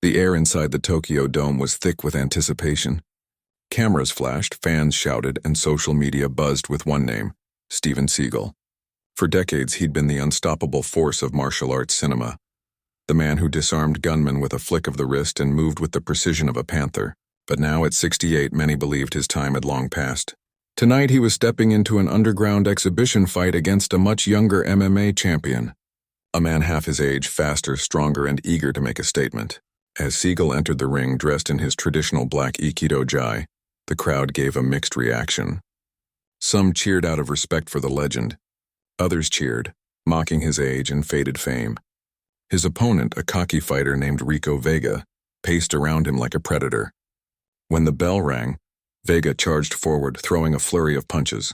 The air inside the Tokyo Dome was thick with anticipation. Cameras flashed, fans shouted, and social media buzzed with one name, Steven Seagal. For decades, he'd been the unstoppable force of martial arts cinema. The man who disarmed gunmen with a flick of the wrist and moved with the precision of a panther. But now, at 68, many believed his time had long passed. Tonight, he was stepping into an underground exhibition fight against a much younger MMA champion. A man half his age, faster, stronger, and eager to make a statement. As Seagal entered the ring dressed in his traditional black Aikido gi, the crowd gave a mixed reaction. Some cheered out of respect for the legend. Others cheered, mocking his age and faded fame. His opponent, a cocky fighter named Rico Vega, paced around him like a predator. When the bell rang, Vega charged forward, throwing a flurry of punches.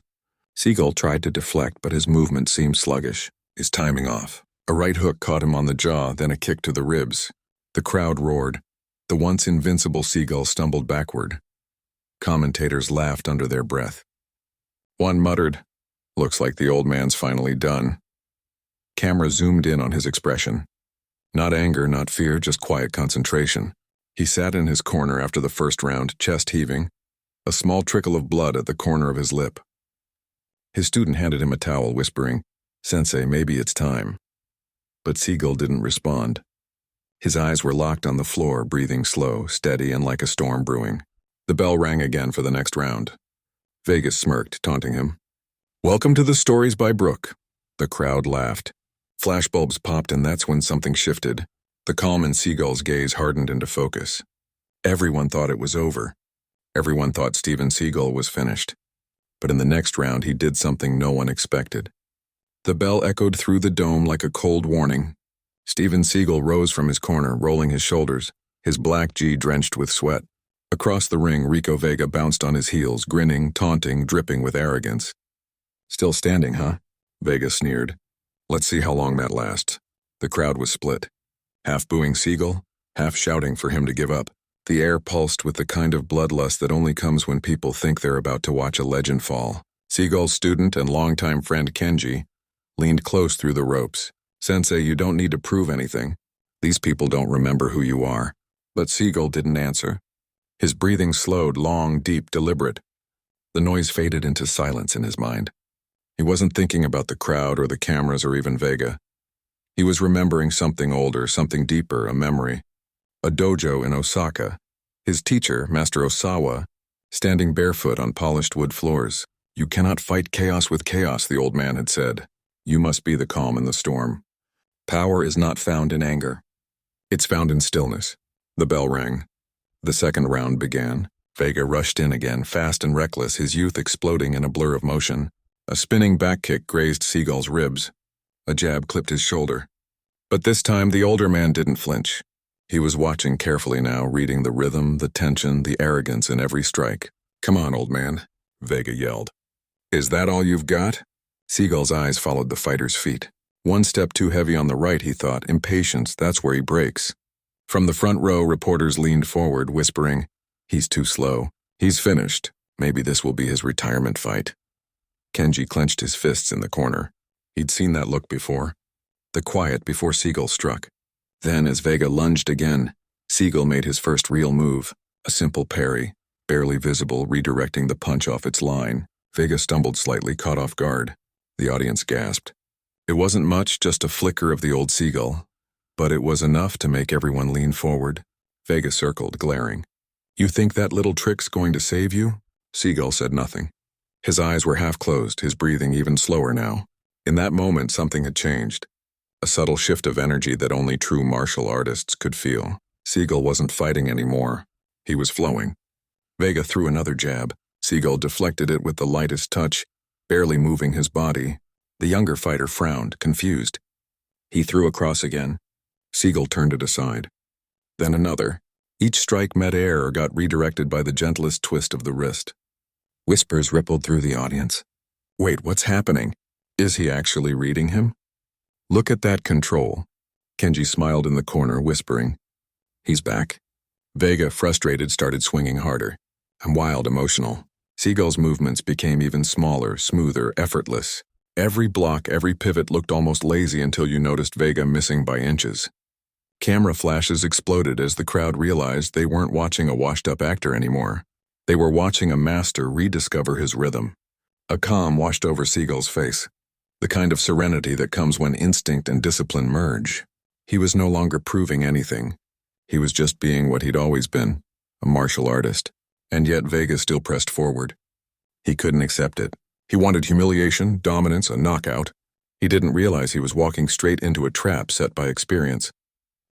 Seagal tried to deflect, but his movement seemed sluggish, his timing off. A right hook caught him on the jaw, then a kick to the ribs. The crowd roared. The once invincible Seagal stumbled backward. Commentators laughed under their breath. One muttered, "Looks like the old man's finally done." Camera zoomed in on his expression. Not anger, not fear, just quiet concentration. He sat in his corner after the first round, chest heaving, a small trickle of blood at the corner of his lip. His student handed him a towel, whispering, "Sensei, maybe it's time." But Seagal didn't respond. His eyes were locked on the floor, breathing slow, steady, and like a storm brewing. The bell rang again for the next round. Vegas smirked, taunting him. "Welcome to the Stories by Brooke." The crowd laughed. Flashbulbs popped, and that's when something shifted. The calm in Seagal's gaze hardened into focus. Everyone thought it was over. Everyone thought Steven Seagal was finished. But in the next round, he did something no one expected. The bell echoed through the dome like a cold warning. Steven Seagal rose from his corner, rolling his shoulders, his black gi drenched with sweat. Across the ring, Rico Vega bounced on his heels, grinning, taunting, dripping with arrogance. "Still standing, huh?" Vega sneered. "Let's see how long that lasts." The crowd was split. Half booing Seagal, half shouting for him to give up. The air pulsed with the kind of bloodlust that only comes when people think they're about to watch a legend fall. Seagal's student and longtime friend Kenji leaned close through the ropes. "Sensei, you don't need to prove anything. These people don't remember who you are." But Seagal didn't answer. His breathing slowed, long, deep, deliberate. The noise faded into silence in his mind. He wasn't thinking about the crowd or the cameras or even Vega. He was remembering something older, something deeper, a memory. A dojo in Osaka. His teacher, Master Osawa, standing barefoot on polished wood floors. "You cannot fight chaos with chaos," the old man had said. "You must be the calm in the storm. Power is not found in anger. It's found in stillness." The bell rang. The second round began. Vega rushed in again, fast and reckless, his youth exploding in a blur of motion. A spinning back kick grazed Seagal's ribs. A jab clipped his shoulder. But this time, the older man didn't flinch. He was watching carefully now, reading the rhythm, the tension, the arrogance in every strike. "Come on, old man," Vega yelled. "Is that all you've got?" Seagal's eyes followed the fighter's feet. One step too heavy on the right, he thought. Impatience, that's where he breaks. From the front row, reporters leaned forward, whispering, "He's too slow. He's finished. Maybe this will be his retirement fight." Kenji clenched his fists in the corner. He'd seen that look before. The quiet before Seagal struck. Then, as Vega lunged again, Seagal made his first real move, a simple parry, barely visible, redirecting the punch off its line. Vega stumbled slightly, caught off guard. The audience gasped. It wasn't much, just a flicker of the old Seagal, but it was enough to make everyone lean forward. Vega circled, glaring. "You think that little trick's going to save you?" Seagal said nothing. His eyes were half closed, his breathing even slower now. In that moment, something had changed. A subtle shift of energy that only true martial artists could feel. Seagal wasn't fighting anymore. He was flowing. Vega threw another jab. Seagal deflected it with the lightest touch, barely moving his body. The younger fighter frowned, confused. He threw across again. Seagal turned it aside. Then another. Each strike met air or got redirected by the gentlest twist of the wrist. Whispers rippled through the audience. "Wait, what's happening? Is he actually reading him? Look at that control." Kenji smiled in the corner, whispering, "He's back." Vega, frustrated, started swinging harder. "I'm wild, emotional." Seagal's movements became even smaller, smoother, effortless. Every block, every pivot looked almost lazy until you noticed Vega missing by inches. Camera flashes exploded as the crowd realized they weren't watching a washed-up actor anymore. They were watching a master rediscover his rhythm. A calm washed over Seagal's face, the kind of serenity that comes when instinct and discipline merge. He was no longer proving anything. He was just being what he'd always been, a martial artist. And yet Vega still pressed forward. He couldn't accept it. He wanted humiliation, dominance, a knockout. He didn't realize he was walking straight into a trap set by experience.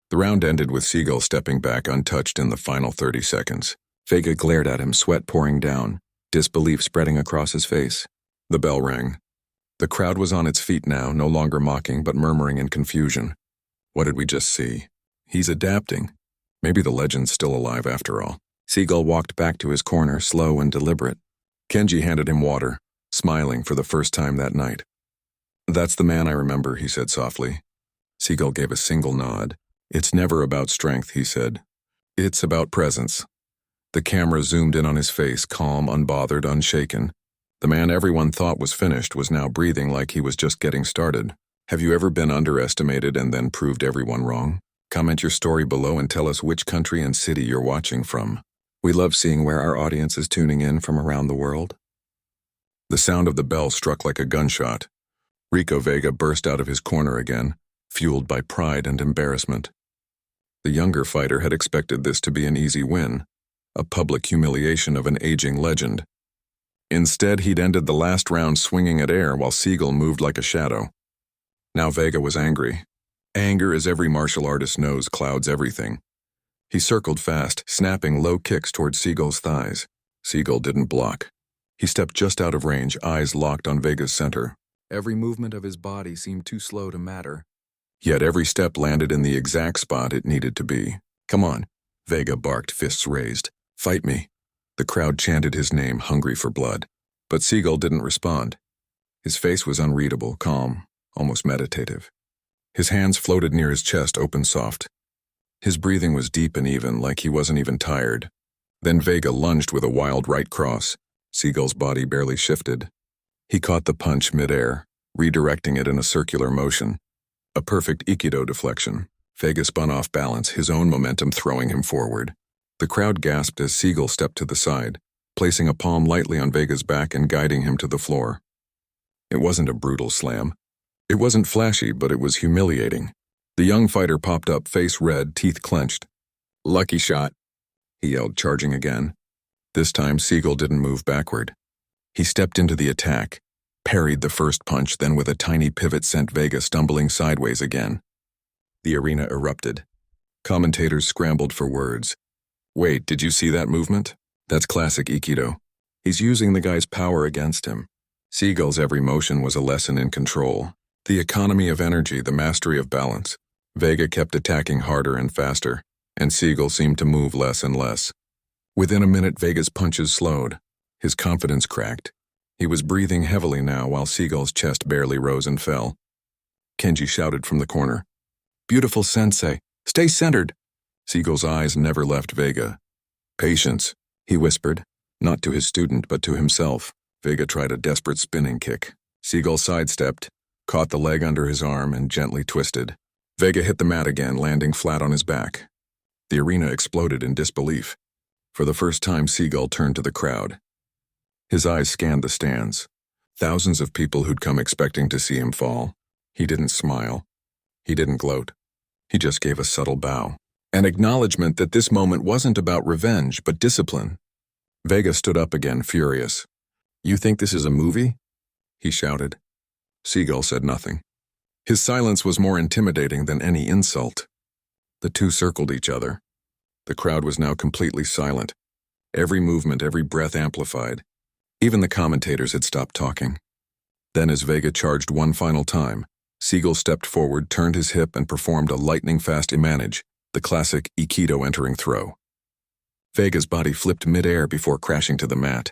The round ended with Seagal stepping back untouched in the final 30 seconds. Vega glared at him, sweat pouring down, disbelief spreading across his face. The bell rang. The crowd was on its feet now, no longer mocking but murmuring in confusion. What did we just see? He's adapting. Maybe the legend's still alive after all. Seagal walked back to his corner, slow and deliberate. Kenji handed him water, smiling for the first time that night. "That's the man I remember," he said softly. Seagal gave a single nod. "It's never about strength," he said. "It's about presence." The camera zoomed in on his face, calm, unbothered, unshaken. The man everyone thought was finished was now breathing like he was just getting started. Have you ever been underestimated and then proved everyone wrong? Comment your story below and tell us which country and city you're watching from. We love seeing where our audience is tuning in from around the world. The sound of the bell struck like a gunshot. Rico Vega burst out of his corner again, fueled by pride and embarrassment. The younger fighter had expected this to be an easy win, a public humiliation of an aging legend. Instead, he'd ended the last round swinging at air while Seagal moved like a shadow. Now Vega was angry. Anger, as every martial artist knows, clouds everything. He circled fast, snapping low kicks toward Seagal's thighs. Seagal didn't block. He stepped just out of range, eyes locked on Vega's center. Every movement of his body seemed too slow to matter. Yet every step landed in the exact spot it needed to be. "Come on," Vega barked, fists raised. "Fight me." The crowd chanted his name, hungry for blood. But Seagal didn't respond. His face was unreadable, calm, almost meditative. His hands floated near his chest, open soft. His breathing was deep and even, like he wasn't even tired. Then Vega lunged with a wild right cross. Seagal's body barely shifted. He caught the punch midair, redirecting it in a circular motion. A perfect Aikido deflection. Vega spun off balance, his own momentum throwing him forward. The crowd gasped as Seagal stepped to the side, placing a palm lightly on Vega's back and guiding him to the floor. It wasn't a brutal slam. It wasn't flashy, but it was humiliating. The young fighter popped up, face red, teeth clenched. "Lucky shot," he yelled, charging again. This time, Seagal didn't move backward. He stepped into the attack, parried the first punch, then with a tiny pivot sent Vega stumbling sideways again. The arena erupted. Commentators scrambled for words. "Wait, did you see that movement? That's classic Aikido. He's using the guy's power against him." Seagal's every motion was a lesson in control. The economy of energy, the mastery of balance. Vega kept attacking harder and faster, and Seagal seemed to move less and less. Within a minute, Vega's punches slowed. His confidence cracked. He was breathing heavily now while Seagal's chest barely rose and fell. Kenji shouted from the corner, "Beautiful sensei, stay centered." Seagal's eyes never left Vega. "Patience," he whispered, not to his student but to himself. Vega tried a desperate spinning kick. Seagal sidestepped, caught the leg under his arm, and gently twisted. Vega hit the mat again, landing flat on his back. The arena exploded in disbelief. For the first time, Seagal turned to the crowd. His eyes scanned the stands. Thousands of people who'd come expecting to see him fall. He didn't smile. He didn't gloat. He just gave a subtle bow. An acknowledgement that this moment wasn't about revenge, but discipline. Vega stood up again, furious. "You think this is a movie?" he shouted. Seagal said nothing. His silence was more intimidating than any insult. The two circled each other. The crowd was now completely silent. Every movement, every breath amplified. Even the commentators had stopped talking. Then as Vega charged one final time, Seagal stepped forward, turned his hip, and performed a lightning-fast imanage, the classic Aikido entering throw. Vega's body flipped midair before crashing to the mat.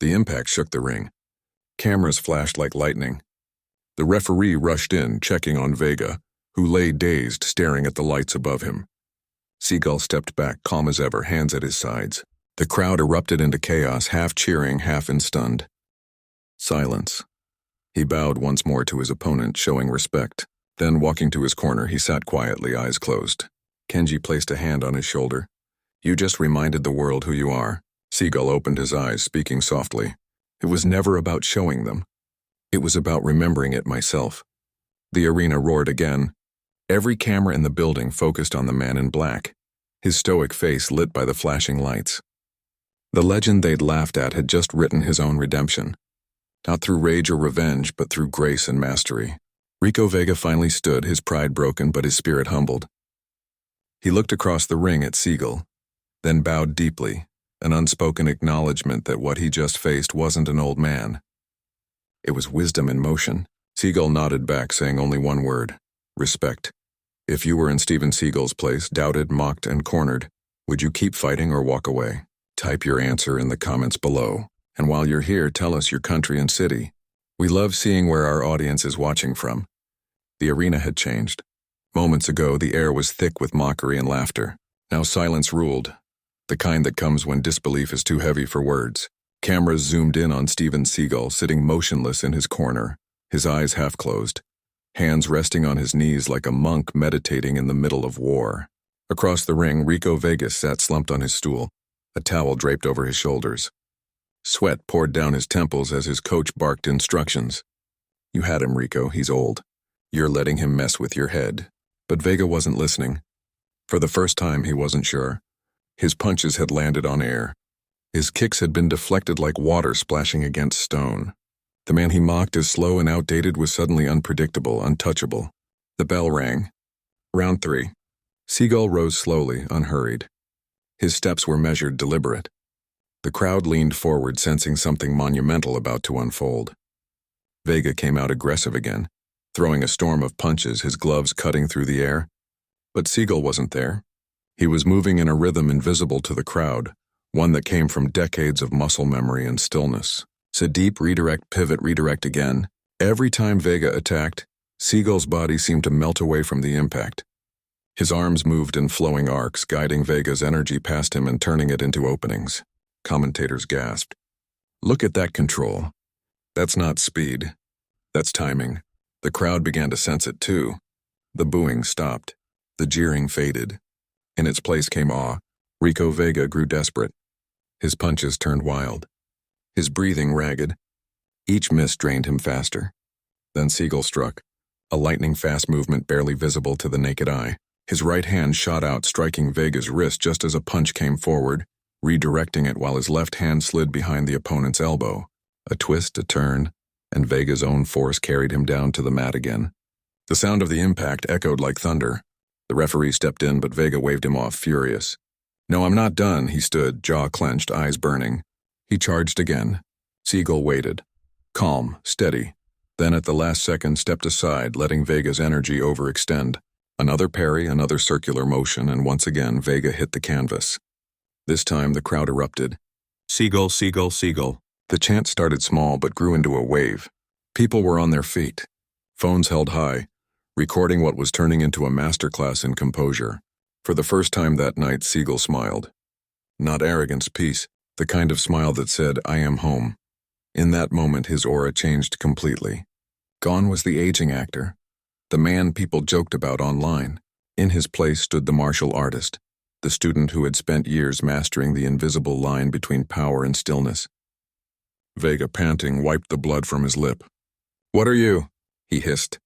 The impact shook the ring. Cameras flashed like lightning. The referee rushed in, checking on Vega, who lay dazed, staring at the lights above him. Seagal stepped back, calm as ever, hands at his sides. The crowd erupted into chaos, half cheering, half stunned. Silence. He bowed once more to his opponent, showing respect. Then, walking to his corner, he sat quietly, eyes closed. Kenji placed a hand on his shoulder. You just reminded the world who you are. Seagal opened his eyes, speaking softly. It was never about showing them. It was about remembering it myself. The arena roared again. Every camera in the building focused on the man in black, his stoic face lit by the flashing lights. The legend they'd laughed at had just written his own redemption. Not through rage or revenge, but through grace and mastery. Rico Vega finally stood, his pride broken but his spirit humbled. He looked across the ring at Seagal, then bowed deeply, an unspoken acknowledgement that what he just faced wasn't an old man. It was wisdom in motion. Seagal nodded back, saying only one word: respect. If you were in Steven Seagal's place, doubted, mocked, and cornered, would you keep fighting or walk away? Type your answer in the comments below. And while you're here, tell us your country and city. We love seeing where our audience is watching from. The arena had changed. Moments ago, the air was thick with mockery and laughter. Now silence ruled, the kind that comes when disbelief is too heavy for words. Cameras zoomed in on Steven Seagal, sitting motionless in his corner, his eyes half closed, hands resting on his knees like a monk meditating in the middle of war. Across the ring, Rico Vegas sat slumped on his stool, a towel draped over his shoulders. Sweat poured down his temples as his coach barked instructions. You had him, Rico. He's old. You're letting him mess with your head. But Vega wasn't listening. For the first time, he wasn't sure. His punches had landed on air. His kicks had been deflected like water splashing against stone. The man he mocked as slow and outdated was suddenly unpredictable, untouchable. The bell rang. Round 3. Seagal rose slowly, unhurried. His steps were measured, deliberate. The crowd leaned forward, sensing something monumental about to unfold. Vega came out aggressive again, throwing a storm of punches, his gloves cutting through the air. But Seagal wasn't there. He was moving in a rhythm invisible to the crowd, one that came from decades of muscle memory and stillness. So deep, redirect, pivot, redirect again. Every time Vega attacked, Seagal's body seemed to melt away from the impact. His arms moved in flowing arcs, guiding Vega's energy past him and turning it into openings. Commentators gasped. Look at that control. That's not speed. That's timing. The crowd began to sense it too. The booing stopped. The jeering faded. In its place came awe. Rico Vega grew desperate. His punches turned wild. His breathing ragged. Each miss drained him faster. Then Seagal struck, a lightning-fast movement barely visible to the naked eye. His right hand shot out, striking Vega's wrist just as a punch came forward, redirecting it while his left hand slid behind the opponent's elbow. A twist, a turn, and Vega's own force carried him down to the mat again. The sound of the impact echoed like thunder. The referee stepped in, but Vega waved him off, furious. No, I'm not done, he stood, jaw clenched, eyes burning. He charged again. Seagal waited. Calm, steady. Then at the last second stepped aside, letting Vega's energy overextend. Another parry, another circular motion, and once again Vega hit the canvas. This time the crowd erupted. Seagal, Seagal, Seagal. The chant started small but grew into a wave. People were on their feet, phones held high, recording what was turning into a masterclass in composure. For the first time that night, Seagal smiled. Not arrogance, peace, the kind of smile that said, I am home. In that moment, his aura changed completely. Gone was the aging actor, the man people joked about online. In his place stood the martial artist, the student who had spent years mastering the invisible line between power and stillness. Vega, panting, wiped the blood from his lip. What are you? He hissed.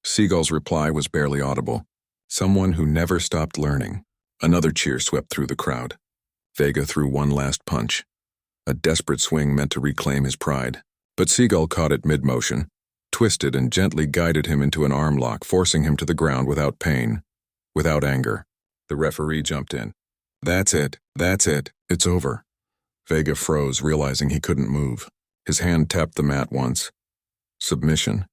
Seagal's reply was barely audible. Someone who never stopped learning. Another cheer swept through the crowd. Vega threw one last punch. A desperate swing meant to reclaim his pride. But Seagal caught it mid-motion, twisted and gently guided him into an arm lock, forcing him to the ground without pain, without anger. The referee jumped in. That's it. It's over. Vega froze, realizing he couldn't move. His hand tapped the mat once. Submission.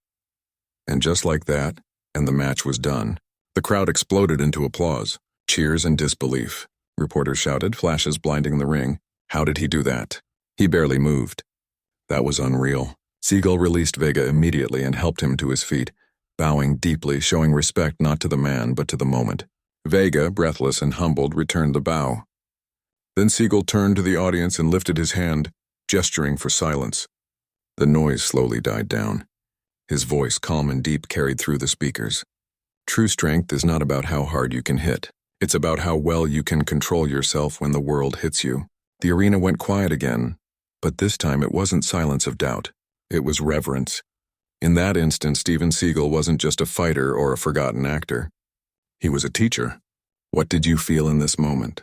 And just like that, and the match was done. The crowd exploded into applause, cheers and disbelief. Reporters shouted, flashes blinding the ring. How did he do that? He barely moved. That was unreal. Seagal released Vega immediately and helped him to his feet, bowing deeply, showing respect not to the man but to the moment. Vega, breathless and humbled, returned the bow. Then Seagal turned to the audience and lifted his hand, gesturing for silence. The noise slowly died down. His voice, calm and deep, carried through the speakers. True strength is not about how hard you can hit. It's about how well you can control yourself when the world hits you. The arena went quiet again, but this time it wasn't silence of doubt. It was reverence. In that instant, Steven Seagal wasn't just a fighter or a forgotten actor. He was a teacher. What did you feel in this moment?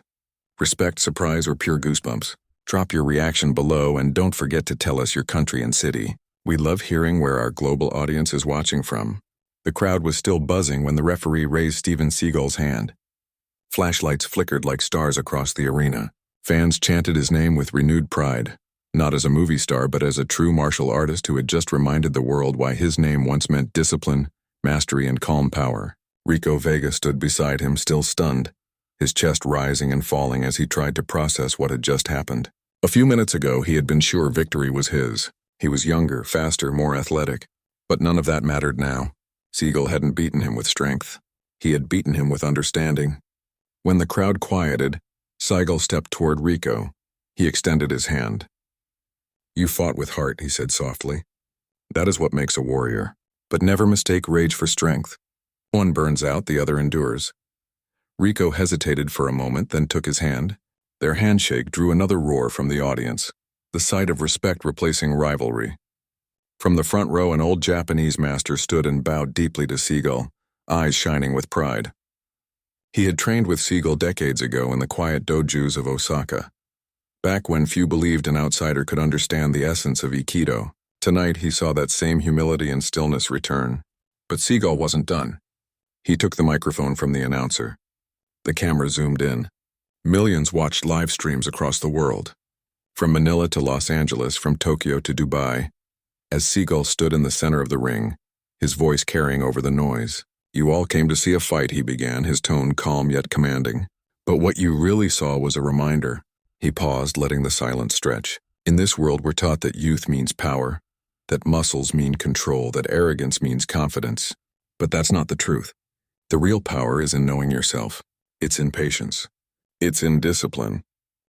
Respect, surprise, or pure goosebumps? Drop your reaction below and don't forget to tell us your country and city. We love hearing where our global audience is watching from. The crowd was still buzzing when the referee raised Steven Seagal's hand. Flashlights flickered like stars across the arena. Fans chanted his name with renewed pride, not as a movie star but as a true martial artist who had just reminded the world why his name once meant discipline, mastery, and calm power. Rico Vega stood beside him, still stunned, his chest rising and falling as he tried to process what had just happened. A few minutes ago, he had been sure victory was his. He was younger, faster, more athletic, but none of that mattered now. Seagal hadn't beaten him with strength. He had beaten him with understanding. When the crowd quieted, Seagal stepped toward Rico. He extended his hand. "You fought with heart," he said softly. "That is what makes a warrior. But never mistake rage for strength. One burns out, the other endures." Rico hesitated for a moment, then took his hand. Their handshake drew another roar from the audience, the sight of respect replacing rivalry. From the front row, an old Japanese master stood and bowed deeply to Seagal, eyes shining with pride. He had trained with Seagal decades ago in the quiet dojos of Osaka, back when few believed an outsider could understand the essence of Aikido. Tonight he saw that same humility and stillness return. But Seagal wasn't done. He took the microphone from the announcer. The camera zoomed in. Millions watched live streams across the world, from Manila to Los Angeles, from Tokyo to Dubai. As Seagal stood in the center of the ring, his voice carrying over the noise. "You all came to see a fight," he began, his tone calm yet commanding. "But what you really saw was a reminder." He paused, letting the silence stretch. "In this world, we're taught that youth means power, that muscles mean control, that arrogance means confidence. But that's not the truth. The real power is in knowing yourself. It's in patience. It's in discipline.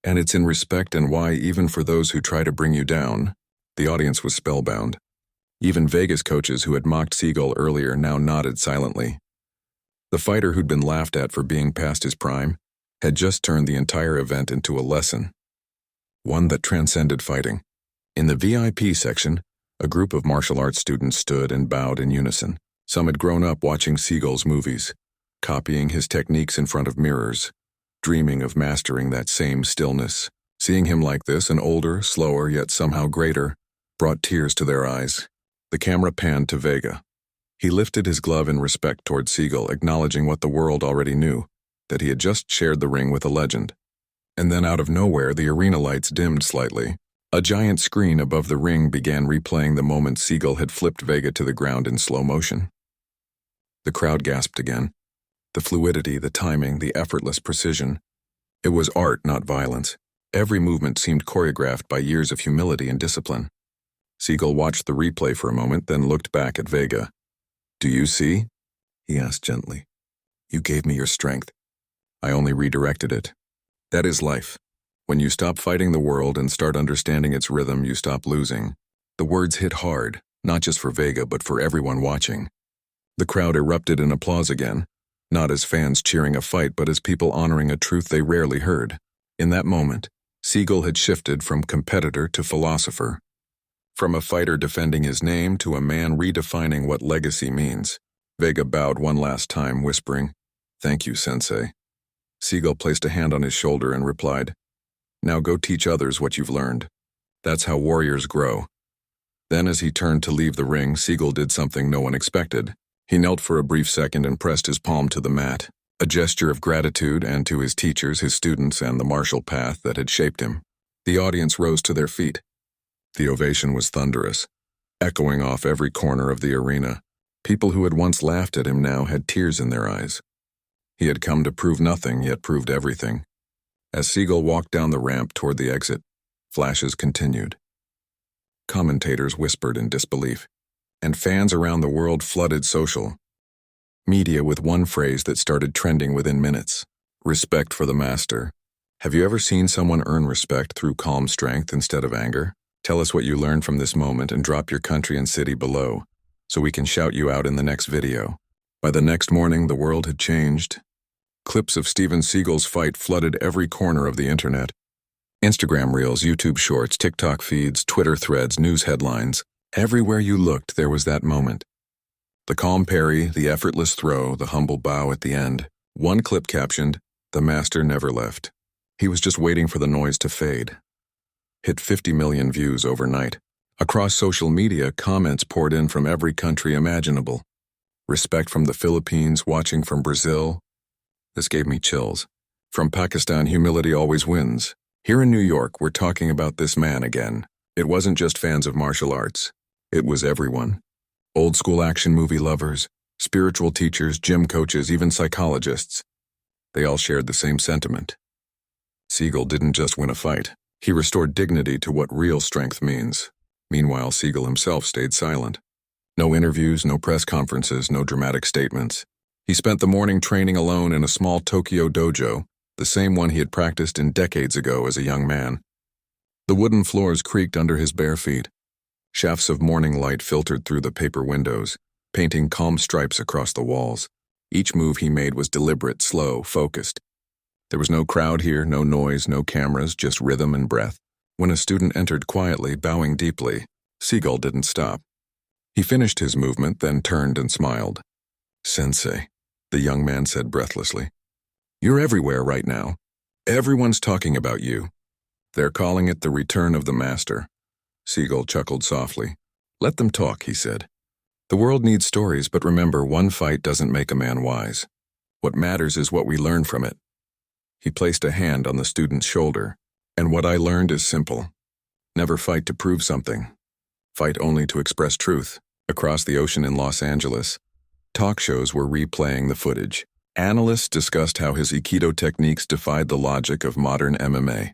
And it's in respect, and why, even for those who try to bring you down." The audience was spellbound. Even Vegas coaches who had mocked Seagal earlier now nodded silently. The fighter who'd been laughed at for being past his prime had just turned the entire event into a lesson, one that transcended fighting. In the VIP section, a group of martial arts students stood and bowed in unison. Some had grown up watching Seagal's movies, copying his techniques in front of mirrors, dreaming of mastering that same stillness. Seeing him like this, an older, slower, yet somehow greater, brought tears to their eyes. The camera panned to Vega. He lifted his glove in respect toward Seagal, acknowledging what the world already knew, that he had just shared the ring with a legend. And then out of nowhere, the arena lights dimmed slightly. A giant screen above the ring began replaying the moment Seagal had flipped Vega to the ground in slow motion. The crowd gasped again. The fluidity, the timing, the effortless precision. It was art, not violence. Every movement seemed choreographed by years of humility and discipline. Seagal watched the replay for a moment, then looked back at Vega. "Do you see?" he asked gently. "You gave me your strength. I only redirected it. That is life. When you stop fighting the world and start understanding its rhythm, you stop losing." The words hit hard, not just for Vega, but for everyone watching. The crowd erupted in applause again, not as fans cheering a fight, but as people honoring a truth they rarely heard. In that moment, Seagal had shifted from competitor to philosopher. From a fighter defending his name to a man redefining what legacy means. Vega bowed one last time, whispering, "Thank you, Sensei." Seagal placed a hand on his shoulder and replied, "Now go teach others what you've learned. That's how warriors grow." Then as he turned to leave the ring, Seagal did something no one expected. He knelt for a brief second and pressed his palm to the mat, a gesture of gratitude and to his teachers, his students, and the martial path that had shaped him. The audience rose to their feet. The ovation was thunderous, echoing off every corner of the arena. People who had once laughed at him now had tears in their eyes. He had come to prove nothing, yet proved everything. As Seagal walked down the ramp toward the exit, flashes continued. Commentators whispered in disbelief, and fans around the world flooded social media with one phrase that started trending within minutes: respect for the master. Have you ever seen someone earn respect through calm strength instead of anger? Tell us what you learned from this moment and drop your country and city below, so we can shout you out in the next video. By the next morning, the world had changed, Clips of Steven Seagal's fight flooded every corner of the internet. Instagram reels, YouTube shorts, TikTok feeds, Twitter threads, news headlines. Everywhere you looked, there was that moment. The calm parry, the effortless throw, the humble bow at the end. One clip captioned, "The master never left." He was just waiting for the noise to fade. Hit 50 million views overnight. Across social media, comments poured in from every country imaginable. Respect from the Philippines, watching from Brazil. This gave me chills. From Pakistan, humility always wins. Here in New York, we're talking about this man again. It wasn't just fans of martial arts. It was everyone. Old school action movie lovers, spiritual teachers, gym coaches, even psychologists. They all shared the same sentiment. Seagal didn't just win a fight. He restored dignity to what real strength means. Meanwhile, Seagal himself stayed silent. No interviews, no press conferences, no dramatic statements. He spent the morning training alone in a small Tokyo dojo, the same one he had practiced in decades ago as a young man. The wooden floors creaked under his bare feet. Shafts of morning light filtered through the paper windows, painting calm stripes across the walls. Each move he made was deliberate, slow, focused. There was no crowd here, no noise, no cameras, just rhythm and breath. When a student entered quietly, bowing deeply, Seagal didn't stop. He finished his movement, then turned and smiled. "Sensei," the young man said breathlessly. "You're everywhere right now. Everyone's talking about you. They're calling it the return of the master." Seagal chuckled softly. "Let them talk," he said. "The world needs stories, but remember, one fight doesn't make a man wise. What matters is what we learn from it." He placed a hand on the student's shoulder. "And what I learned is simple. Never fight to prove something. Fight only to express truth." Across the ocean in Los Angeles, talk shows were replaying the footage. Analysts discussed how his Aikido techniques defied the logic of modern MMA.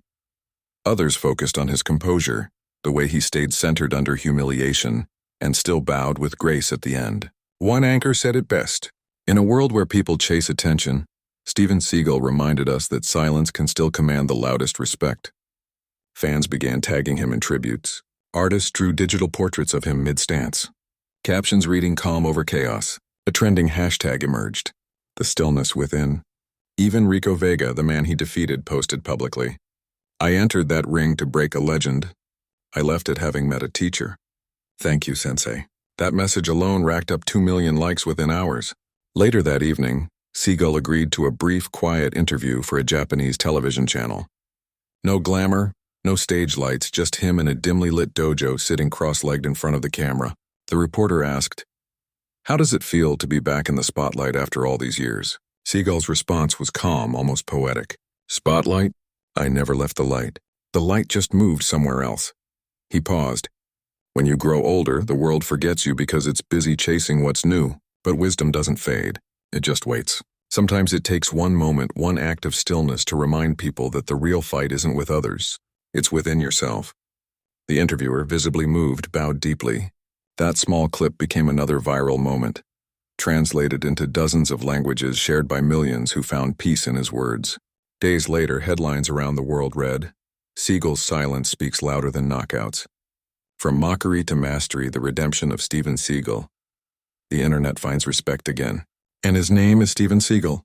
Others focused on his composure, the way he stayed centered under humiliation, and still bowed with grace at the end. One anchor said it best. "In a world where people chase attention, Steven Seagal reminded us that silence can still command the loudest respect." Fans began tagging him in tributes. Artists drew digital portraits of him mid-stance. Captions reading "calm over chaos." A trending hashtag emerged. The stillness within. Even Rico Vega, the man he defeated, posted publicly, "I entered that ring to break a legend. I left it having met a teacher. Thank you, Sensei." That message alone racked up 2 million likes within hours. Later that evening, Seagal agreed to a brief, quiet interview for a Japanese television channel. No glamour, no stage lights, just him in a dimly lit dojo sitting cross-legged in front of the camera. The reporter asked, "How does it feel to be back in the spotlight after all these years?" Seagal's response was calm, almost poetic. "Spotlight? I never left the light. The light just moved somewhere else." He paused. "When you grow older, the world forgets you because it's busy chasing what's new, but wisdom doesn't fade. It just waits. Sometimes it takes one moment, one act of stillness to remind people that the real fight isn't with others. It's within yourself." The interviewer, visibly moved, bowed deeply. That small clip became another viral moment, translated into dozens of languages, shared by millions who found peace in his words. Days later, headlines around the world read, "Seagal's silence speaks louder than knockouts. From mockery to mastery, the redemption of Steven Seagal." The internet finds respect again. And his name is Steven Seagal.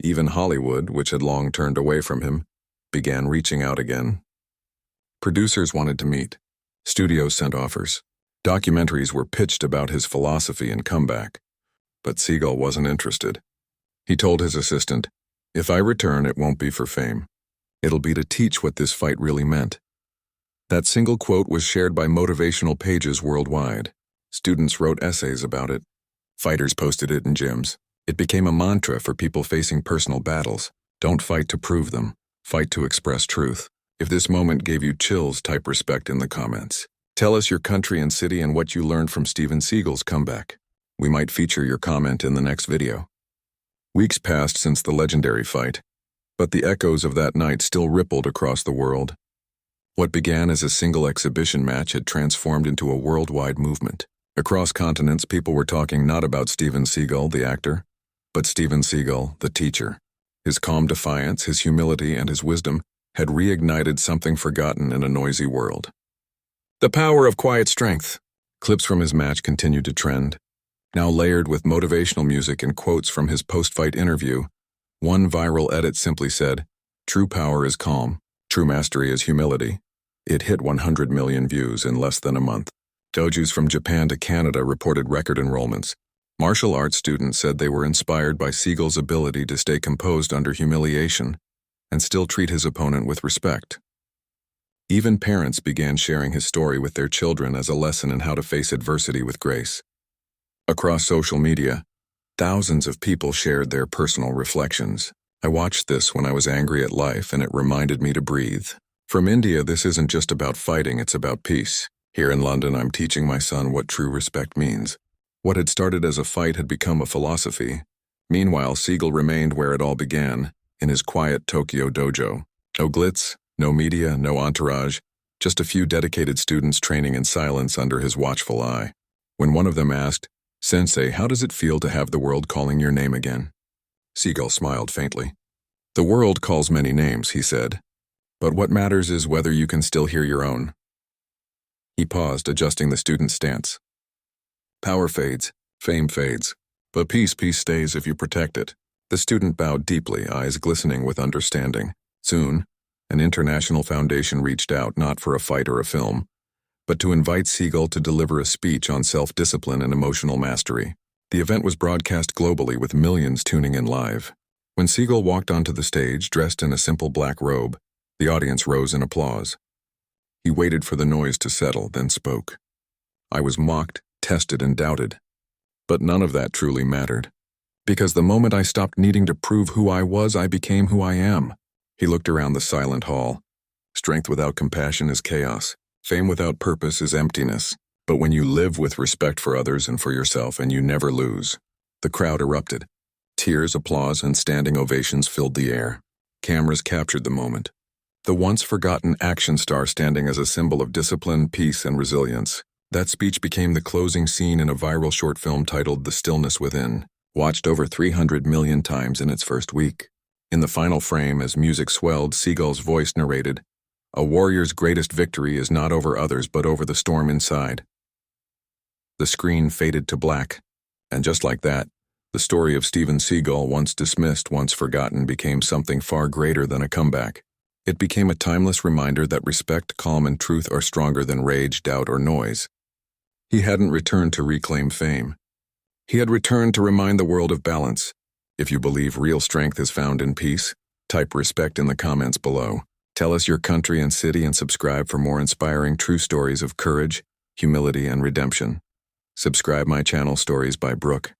Even Hollywood, which had long turned away from him, began reaching out again. Producers wanted to meet. Studios sent offers. Documentaries were pitched about his philosophy and comeback. But Seagal wasn't interested. He told his assistant, "If I return, it won't be for fame. It'll be to teach what this fight really meant." That single quote was shared by motivational pages worldwide. Students wrote essays about it. Fighters posted it in gyms. It became a mantra for people facing personal battles. Don't fight to prove them. Fight to express truth. If this moment gave you chills, type respect in the comments. Tell us your country and city and what you learned from Steven Seagal's comeback. We might feature your comment in the next video. Weeks passed since the legendary fight, but the echoes of that night still rippled across the world. What began as a single exhibition match had transformed into a worldwide movement. Across continents, people were talking not about Steven Seagal, the actor, but Steven Seagal, the teacher. His calm defiance, his humility, and his wisdom had reignited something forgotten in a noisy world. The power of quiet strength. Clips from his match continued to trend, now layered with motivational music and quotes from his post-fight interview. One viral edit simply said, "True power is calm. True mastery is humility." It hit 100 million views in less than a month. Dojus from Japan to Canada reported record enrollments. Martial arts students said they were inspired by Seagal's ability to stay composed under humiliation and still treat his opponent with respect. Even parents began sharing his story with their children as a lesson in how to face adversity with grace. Across social media, thousands of people shared their personal reflections. "I watched this when I was angry at life, and it reminded me to breathe." From India, this isn't just about fighting, it's about peace. Here in London, I'm teaching my son what true respect means. What had started as a fight had become a philosophy. Meanwhile, Seagal remained where it all began, in his quiet Tokyo dojo. No glitz, no media, no entourage, just a few dedicated students training in silence under his watchful eye. When one of them asked, "Sensei, how does it feel to have the world calling your name again?" Seagal smiled faintly. "The world calls many names," he said, "but what matters is whether you can still hear your own." He paused, adjusting the student's stance. "Power fades, fame fades, but peace stays if you protect it." The student bowed deeply, eyes glistening with understanding. Soon, an international foundation reached out, not for a fight or a film, but to invite Seagal to deliver a speech on self-discipline and emotional mastery. The event was broadcast globally, with millions tuning in live. When Seagal walked onto the stage, dressed in a simple black robe, the audience rose in applause. He waited for the noise to settle, then spoke. "I was mocked, tested, and doubted. But none of that truly mattered. Because the moment I stopped needing to prove who I was, I became who I am." He looked around the silent hall. Strength without compassion is chaos. Fame without purpose is emptiness. But when you live with respect for others and for yourself, and you never lose. The crowd erupted. Tears, applause, and standing ovations filled the air. Cameras captured the moment. The once-forgotten action star standing as a symbol of discipline, peace, and resilience. That speech became the closing scene in a viral short film titled "The Stillness Within," watched over 300 million times in its first week. In the final frame, as music swelled, Seagal's voice narrated, "A warrior's greatest victory is not over others but over the storm inside." The screen faded to black, and just like that, the story of Steven Seagal, once dismissed, once forgotten, became something far greater than a comeback. It became a timeless reminder that respect, calm, and truth are stronger than rage, doubt, or noise. He hadn't returned to reclaim fame. He had returned to remind the world of balance. If you believe real strength is found in peace, type respect in the comments below. Tell us your country and city, and subscribe for more inspiring true stories of courage, humility, and redemption. Subscribe my channel, Stories by Brooke.